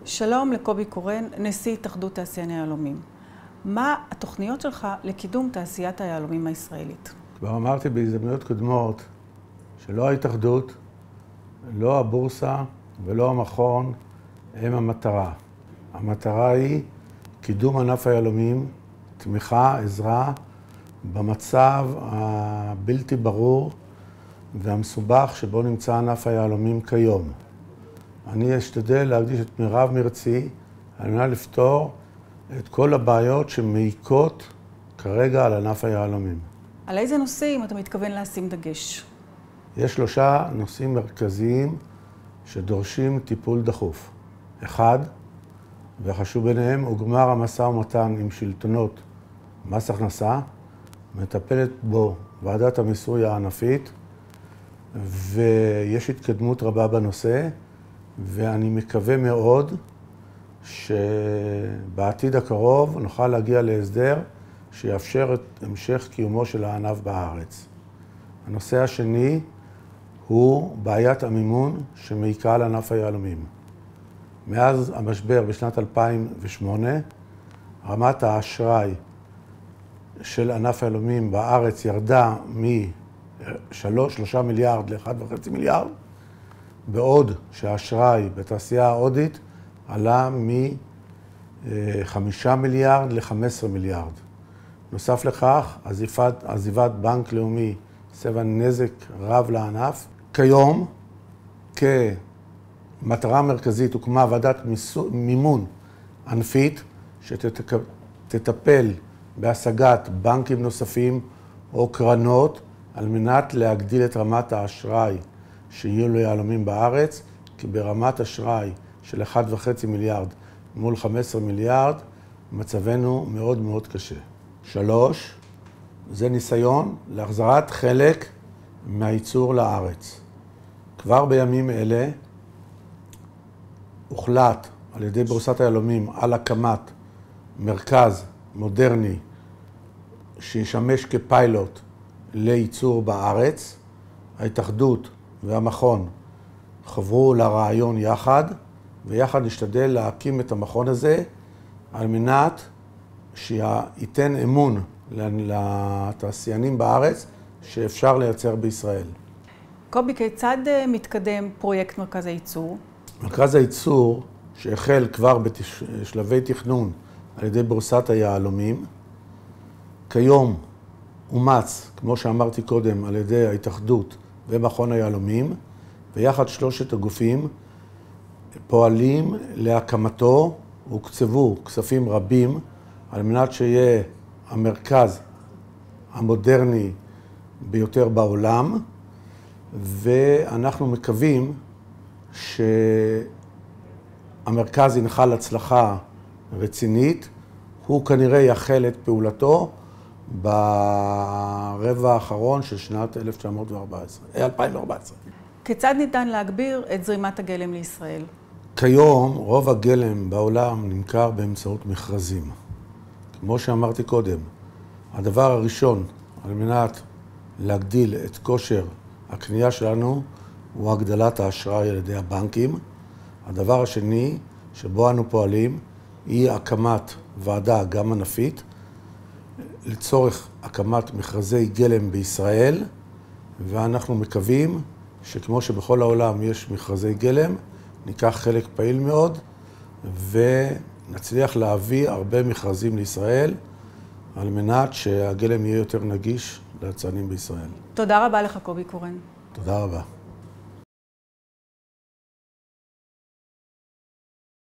שלום לקובי קורן, נשיא התאחדות תעשייני היהלומים. מה התוכניות שלך לקידום תעשיית היהלומים הישראלית? כבר אמרתי בהזדמנויות קודמות שלא ההתאחדות, לא הבורסה ולא המכון הם המטרה. המטרה היא קידום ענף היהלומים, תמיכה, עזרה במצב הבלתי ברור והמסובך שבו נמצא ענף היהלומים כיום. אני אשתדל להקדיש את מירב מרצי על מנת לפתור את כל הבעיות שמעיקות כרגע על ענף היהלומים. על איזה נושאים אתה מתכוון לשים דגש? יש 3 נושאים מרכזיים שדורשים טיפול דחוף. אחד, והחשוב ביניהם, הוא גמר המשא ומתן עם שלטונות מס הכנסה, מטפלת בו ועדת המיסוי הענפית, ויש התקדמות רבה בנושא, ואני מקווה מאוד שבעתיד הקרוב נוכל להגיע להסדר שיאפשר את המשך קיומו של הענף בארץ. הנושא השני הוא בעיית המימון שמעיקה על ענף היהלומים. מאז המשבר בשנת 2008, רמת האשראי של ענף היהלומים בארץ ירדה מ-3 מיליארד ל-1.5 מיליארד, בעוד שהאשראי בתעשייה ההודית עלה מ-5 מיליארד ל-15 מיליארד. נוסף לכך, עזיבת בנק לאומי הסבה נזק רב לענף. כיום, כמטרה מרכזית, הוקמה ועדת מימון ענפית שתטפל בהשגת בנקים נוספים או קרנות על מנת להגדיל את רמת האשראי שיהיו ליהלומים בארץ, כי ברמת אשראי של 1.5 מיליארד מול 15 מיליארד, מצבנו מאוד מאוד קשה. 3, זה ניסיון להחזרת חלק מהייצור לארץ. כבר בימים אלה הוחלט על ידי בורסת היהלומים על הקמת מרכז מודרני שישמש כפיילוט לייצור בארץ. ההתאחדות והמכון חברו לרעיון יחד, ויחד נשתדל להקים את המכון הזה על מנת שייתן אמון לתעשיינים בארץ שאפשר לייצר בישראל. קובי, כיצד מתקדם פרויקט מרכז הייצור? מרכז הייצור שהחל כבר בשלבי תכנון על ידי בורסת היהלומים, כיום אומץ, כמו שאמרתי קודם, על ידי ההתאחדות ומכון היהלומים, ויחד 3 הגופים פועלים להקמתו, הוקצבו כספים רבים על מנת שיהיה המרכז המודרני ביותר בעולם, ואנחנו מקווים שהמרכז ינחל הצלחה רצינית. הוא כנראה יחל את פעולתו ברבע האחרון של שנת 2014. כיצד ניתן להגביר את זרימת הגלם לישראל? כיום רוב הגלם בעולם נמכר באמצעות מכרזים. כמו שאמרתי קודם, הדבר הראשון על מנת להגדיל את כושר הקנייה שלנו הוא הגדלת האשראי על ידי הבנקים. הדבר השני שבו אנו פועלים היא הקמת ועדה גם ענפית לצורך הקמת מכרזי גלם בישראל, ואנחנו מקווים שכמו שבכל העולם יש מכרזי גלם, ניקח חלק פעיל מאוד ונצליח להביא הרבה מכרזים לישראל על מנת שהגלם יהיה יותר נגיש ליצרנים בישראל. תודה רבה לך, קובי קורן. תודה רבה.